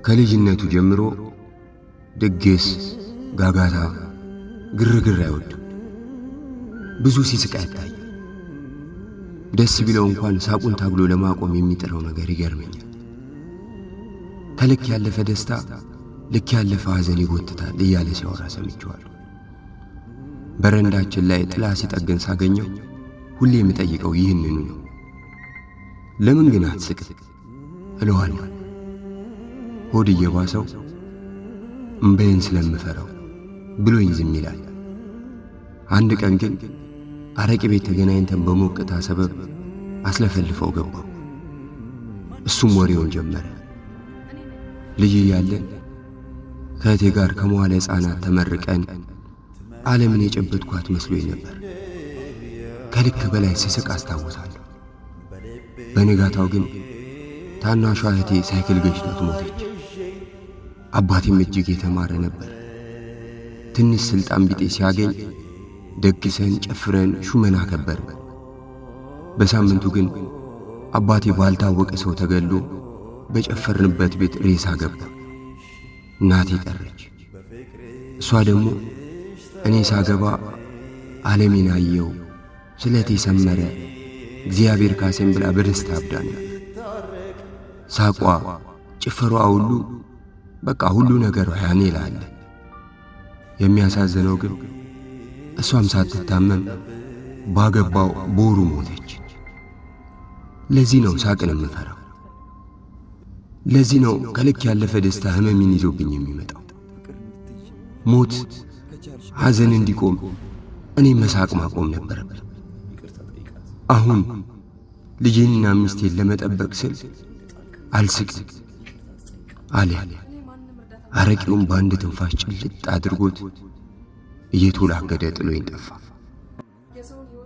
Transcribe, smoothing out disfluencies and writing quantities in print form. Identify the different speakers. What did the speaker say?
Speaker 1: ከልጅነቱ ጀምሮ ድግስ፣ ጋጋታ፣ ግርግር አይወድም። ብዙ ሲስቅ አይታይ። ደስ ቢለው እንኳን ሳቁን ታግሎ ለማቆም የሚጥረው ነገር ይገርመኛል። ከልክ ያለፈ ደስታ ልክ ያለፈ ሐዘን ይጎትታል እያለ ሲያወራ ሰምቼዋለሁ። በረንዳችን ላይ ጥላ ሲጠግን ሳገኘው ሁሌ የምጠይቀው ይህንኑ ነው። ለምን ግን አትስቅ እለዋለሁ። ሆድ እየባሰው እምባዬን ስለምፈራው ብሎኝ ዝም ይላል። አንድ ቀን ግን አረቄ ቤት ተገናኝተን በሞቅታ ሰበብ አስለፈልፈው ገባው። እሱም ወሬውን ጀመረ። ልጅ እያለን ከእቴ ጋር ከመዋለ ሕፃናት ተመርቀን ዓለምን የጨበጥኳት መስሎኝ ነበር። ከልክ በላይ ስስቅ አስታውሳለሁ። በንጋታው ግን ታናሿ እህቴ ሳይክል ገጭቷት ሞተች። አባቴም እጅግ የተማረ ነበር። ትንሽ ስልጣን ቢጤ ሲያገኝ ደግሰን ጨፍረን ሹመና ከበር። በሳምንቱ ግን አባቴ ባልታወቀ ሰው ተገሎ በጨፈርንበት ቤት ሬሳ ገባ። እናቴ ቀረች። እሷ ደግሞ እኔ ሳገባ ዓለሜን አየው፣ ስለቴ ሰመረ፣ እግዚአብሔር ካሰኝ ብላ በደስታ አብዳና ሳቋ፣ ጭፈሯ ሁሉ በቃ ሁሉ ነገሯ ያኔ ላለ። የሚያሳዝነው ግን እሷም ሳትታመም ባገባው ቦሩ ሞተች። ለዚህ ነው ሳቅን የምፈራው። ለዚህ ነው ከልክ ያለፈ ደስታ ህመሜን ይዞብኝ የሚመጣው። ሞት ሐዘን እንዲቆም እኔ መሳቅ ማቆም ነበረብኝ። አሁን ልጄንና ሚስቴን ለመጠበቅ ስል አልስቅም አለ። አረቄውን በአንድ ትንፋሽ ጭልጥ አድርጎት እየተወላገደ ጥሎኝ ጠፋ።